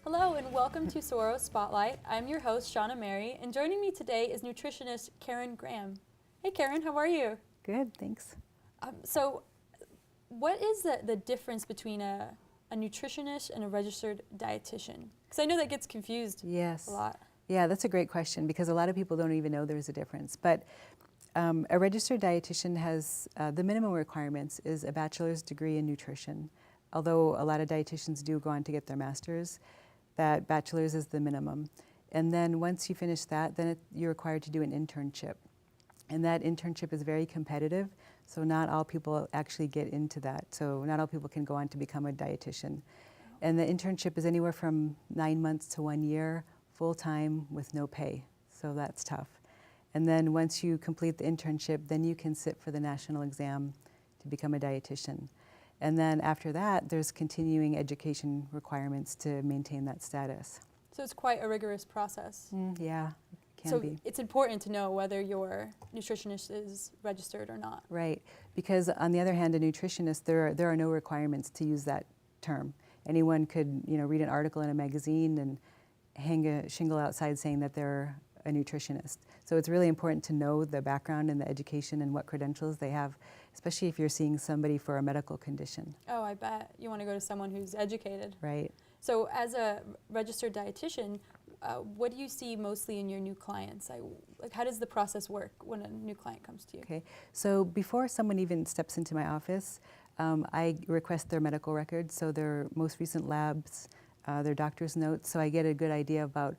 Hello and welcome to Saguaro Spotlight. I'm your host, Shauna Mary, and joining me today is nutritionist Karen Graham. Hey Karen, how are you? Good, thanks. So what is the difference between a nutritionist and a registered dietitian? Because I know that gets confused a lot. Yeah, that's a great question because a lot of people don't even know there's a difference. But a registered dietitian has, the minimum requirements is a bachelor's degree in nutrition. Although a lot of dietitians do go on to get their master's, that bachelor's is the minimum. And then once you finish that, then you're required to do an internship. And that internship is very competitive, so not all people actually get into that. So not all people can go on to become a dietitian. And the internship is anywhere from 9 months to 1 year, full-time with no pay. So that's tough. And then once you complete the internship, then you can sit for the national exam to become a dietitian. And then after that, there's continuing education requirements to maintain that status. So it's quite a rigorous process. Yeah, it can be. So it's important to know whether your nutritionist is registered or not. Right, because on the other hand, a nutritionist, there are no requirements to use that term. Anyone could, read an article in a magazine and hang a shingle outside saying that they're a nutritionist. So it's really important to know the background and the education and what credentials they have, especially if you're seeing somebody for a medical condition. Oh, I bet. You want to go to someone who's educated. Right. So as a registered dietitian, what do you see mostly in your new clients? Like how does the process work when a new client comes to you? Okay, so before someone even steps into my office, I request their medical records, so their most recent labs, their doctor's notes, so I get a good idea about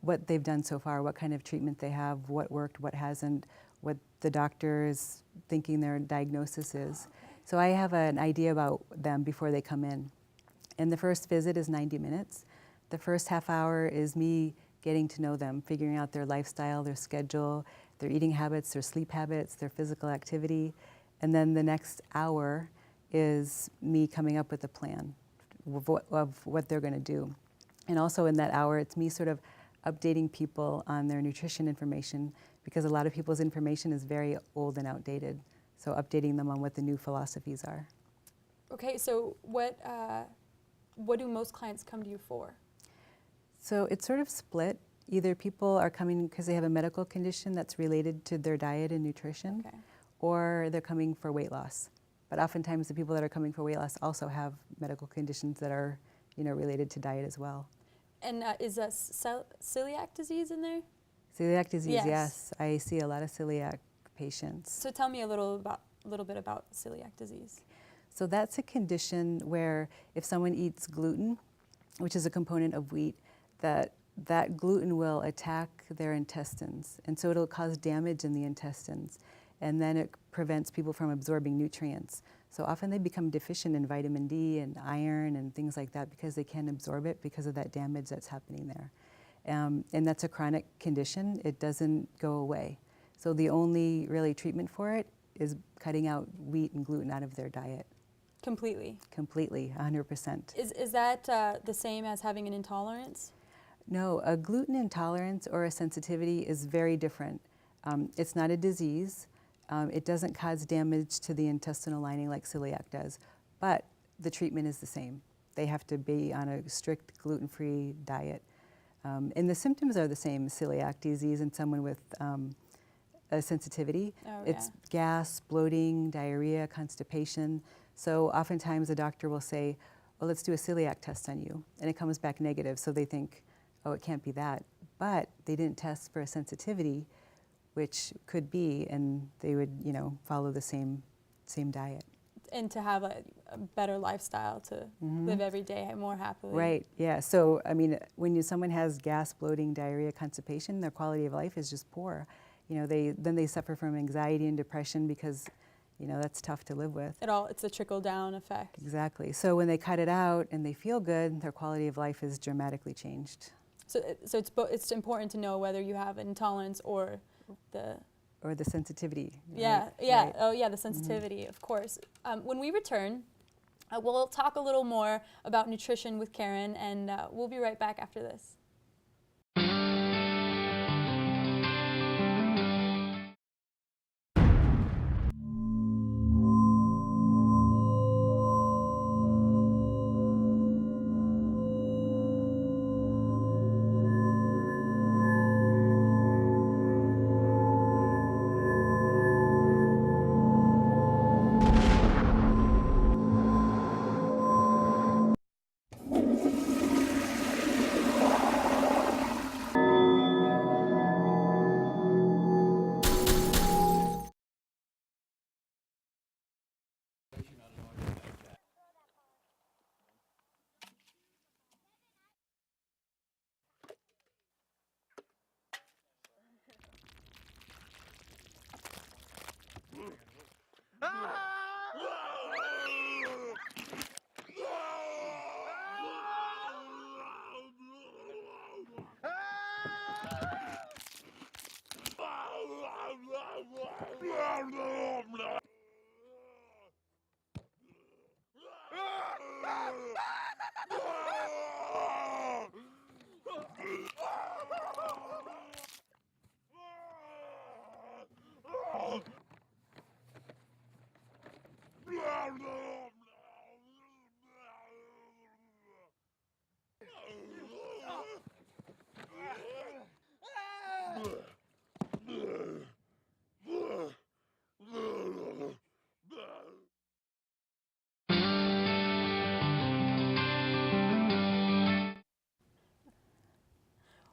what they've done so far, what kind of treatment they have, what worked, what hasn't, what the doctor is thinking their diagnosis is. So I have an idea about them before they come in. And the first visit is 90 minutes. The first half hour is me getting to know them, figuring out their lifestyle, their schedule, their eating habits, their sleep habits, their physical activity. And then the next hour is me coming up with a plan of what they're going to do. And also in that hour, it's me sort of updating people on their nutrition information because a lot of people's information is very old and outdated. So updating them on what the new philosophies are. Okay, so what do most clients come to you for? So it's sort of split. Either people are coming because they have a medical condition that's related to their diet and nutrition, or they're coming for weight loss. But oftentimes the people that are coming for weight loss also have medical conditions that are, related to diet as well. And is celiac disease in there? Celiac disease, yes. I see a lot of celiac patients. So tell me a little bit about celiac disease. So that's a condition where if someone eats gluten, which is a component of wheat, that gluten will attack their intestines. And so it'll cause damage in the intestines. And then it prevents people from absorbing nutrients. So often they become deficient in vitamin D and iron and things like that because they can't absorb it because of that damage that's happening there. And that's a chronic condition. It doesn't go away. So the only really treatment for it is cutting out wheat and gluten out of their diet. Completely? Completely, 100%. Is that the same as having an intolerance? No, a gluten intolerance or a sensitivity is very different. It's not a disease. It doesn't cause damage to the intestinal lining like celiac does, but the treatment is the same. They have to be on a strict gluten-free diet. And the symptoms are the same, celiac disease in someone with a sensitivity. It's gas, bloating, diarrhea, constipation. So oftentimes the doctor will say, oh, let's do a celiac test on you. And it comes back negative, so they think, oh, it can't be that. But they didn't test for a sensitivity, which could be, and they would, follow the same diet. And to have a better lifestyle, to live every day more happily. Right, yeah. So, when someone has gas, bloating, diarrhea, constipation, their quality of life is just poor. Then they suffer from anxiety and depression because, that's tough to live with. It's a trickle-down effect. Exactly. So when they cut it out and they feel good, their quality of life is dramatically changed. So it's important to know whether you have intolerance or the sensitivity. Yeah, right? yeah. Right. Oh, yeah, the sensitivity, of course. When we return, we'll talk a little more about nutrition with Karen, and we'll be right back after this.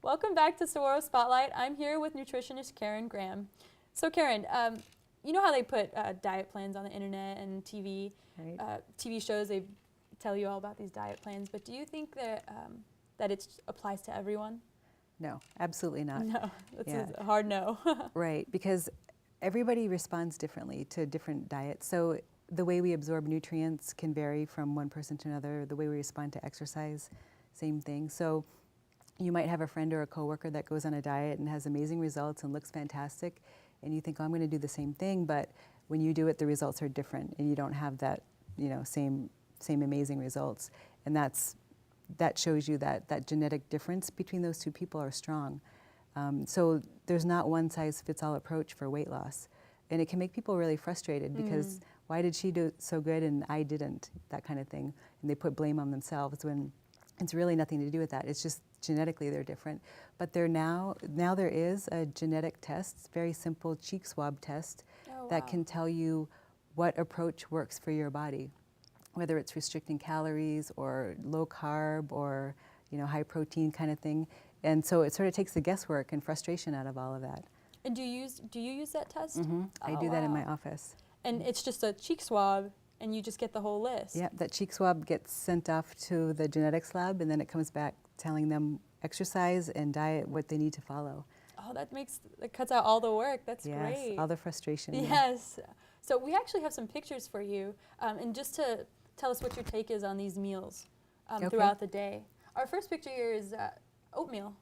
Welcome back to Saguaro Spotlight. I'm here with nutritionist Karen Graham. So Karen, you know how they put diet plans on the internet and TV, Right. TV shows, they tell you all about these diet plans, but do you think that, that it applies to everyone? No, absolutely not. No, that's Yeah. a hard no. Right, because everybody responds differently to different diets. So the way we absorb nutrients can vary from one person to another. The way we respond to exercise, same thing. So you might have a friend or a coworker that goes on a diet and has amazing results and looks fantastic, and you think, oh, I'm going to do the same thing, but when you do it, the results are different, and you don't have that, same amazing results. And that shows you that genetic difference between those two people are strong. So there's not one size fits all approach for weight loss. And it can make people really frustrated because why did she do so good and I didn't, that kind of thing. And they put blame on themselves when it's really nothing to do with that. It's just genetically they're different. But now there is a genetic test, very simple cheek swab test that can tell you what approach works for your body, whether it's restricting calories or low carb or high protein kind of thing. And so it sort of takes the guesswork and frustration out of all of that. And do you use that test? Mm-hmm. I do that in my office. And it's just a cheek swab and you just get the whole list? Yeah, that cheek swab gets sent off to the genetics lab and then it comes back telling them exercise and diet, what they need to follow. Oh, that cuts out all the work. That's great. Yes, all the frustration. Yes. Yeah. So we actually have some pictures for you, and just to tell us what your take is on these meals throughout the day. Our first picture here is oatmeal.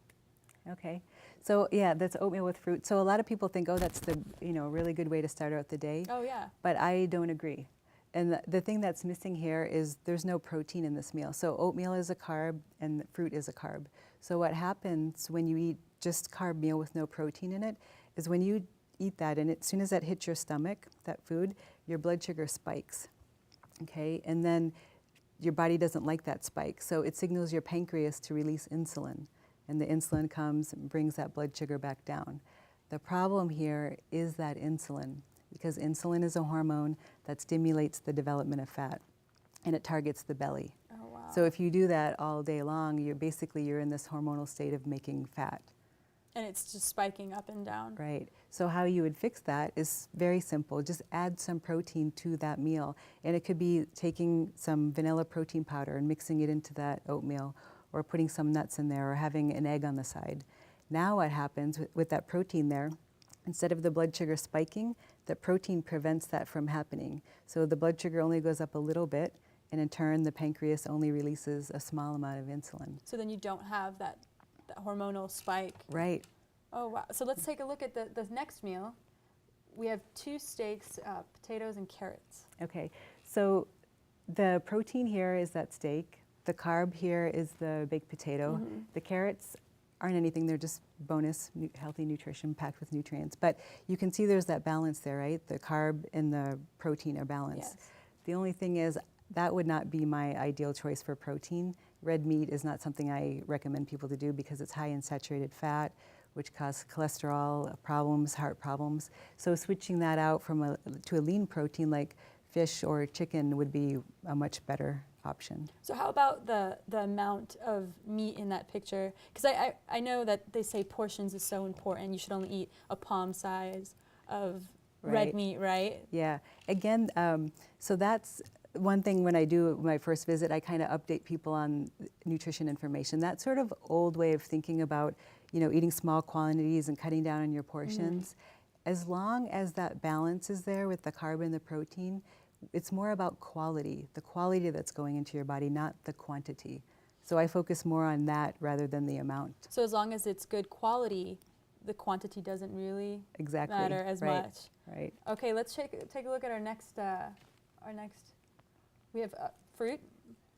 Okay, so yeah, that's oatmeal with fruit. So a lot of people think, oh, that's the really good way to start out the day. Oh yeah. But I don't agree. And the thing that's missing here is there's no protein in this meal. So oatmeal is a carb and fruit is a carb. So what happens when you eat just carb meal with no protein in it is when you eat that and as soon as that hits your stomach, that food, your blood sugar spikes. Okay, and then your body doesn't like that spike. So it signals your pancreas to release insulin. And the insulin comes and brings that blood sugar back down. The problem here is that insulin, because insulin is a hormone that stimulates the development of fat, and it targets the belly. Oh, wow. So if you do that all day long, you're in this hormonal state of making fat. And it's just spiking up and down. Right. So how you would fix that is very simple. Just add some protein to that meal. And it could be taking some vanilla protein powder and mixing it into that oatmeal, or putting some nuts in there, or having an egg on the side. Now what happens with that protein there, instead of the blood sugar spiking, the protein prevents that from happening. So the blood sugar only goes up a little bit, and in turn the pancreas only releases a small amount of insulin. So then you don't have that hormonal spike. Right. Oh wow. So let's take a look at the next meal. We have 2 steaks, potatoes and carrots. Okay, so the protein here is that steak. The carb here is the baked potato. Mm-hmm. The carrots aren't anything, they're just bonus healthy nutrition packed with nutrients. But you can see there's that balance there, right? The carb and the protein are balanced. Yes. The only thing is that would not be my ideal choice for protein. Red meat is not something I recommend people to do because it's high in saturated fat, which cause cholesterol problems, heart problems. So switching that out to a lean protein like fish or chicken would be a much better option. So how about the amount of meat in that picture? Because I know that they say portions is so important. You should only eat a palm size of red meat, right? Yeah. Again, so that's one thing when I do my first visit, I kind of update people on nutrition information. That sort of old way of thinking about, eating small quantities and cutting down on your portions. as long as that balance is there with the carb and the protein, it's more about quality, the quality that's going into your body, not the quantity. So I focus more on that rather than the amount. So as long as it's good quality, the quantity doesn't really Exactly. matter as right. much. Right. Okay, let's take a look at our next. We have fruit.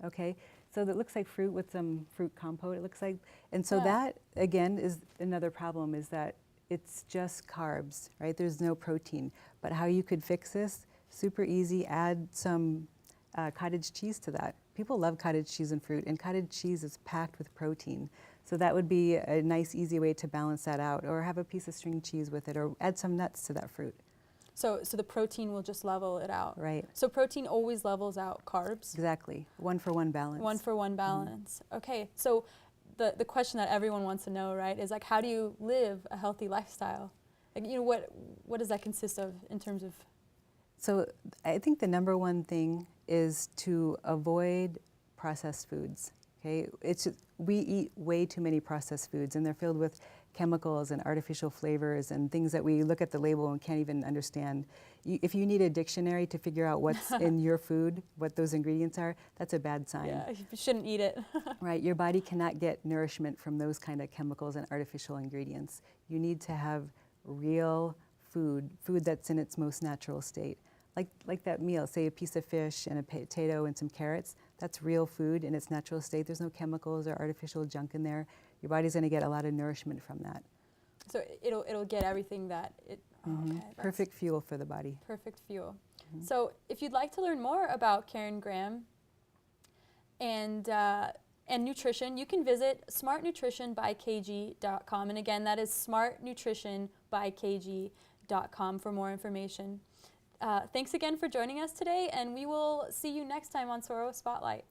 Okay, so that looks like fruit with some fruit compote, it looks like. And so Yeah. that, again, is another problem, is that it's just carbs, right? There's no protein. But how you could fix this, super easy, add some cottage cheese to that. People love cottage cheese and fruit, and cottage cheese is packed with protein. So that would be a nice, easy way to balance that out, or have a piece of string cheese with it, or add some nuts to that fruit. So the protein will just level it out. Right. So protein always levels out carbs. Exactly. One-for-one balance. One-for-one balance. Okay. So the question that everyone wants to know, right, is like, how do you live a healthy lifestyle? Like, you know, what does that consist of in terms of? So I think the number one thing is to avoid processed foods. Okay, we eat way too many processed foods, and they're filled with chemicals and artificial flavors and things that we look at the label and can't even understand. If you need a dictionary to figure out what's in your food, what those ingredients are, that's a bad sign. Yeah, you shouldn't eat it. Right, your body cannot get nourishment from those kind of chemicals and artificial ingredients. You need to have real food that's in its most natural state. Like that meal, say a piece of fish and a potato and some carrots, that's real food in its natural state. There's no chemicals or artificial junk in there. Your body's gonna get a lot of nourishment from that. So it'll get everything that it. Mm-hmm. Okay, perfect fuel for the body. Perfect fuel. Mm-hmm. So if you'd like to learn more about Karen Graham and nutrition, you can visit smartnutritionbykg.com. And again, that is smartnutritionbykg.com for more information. Thanks again for joining us today, and we will see you next time on Saguaro Spotlight.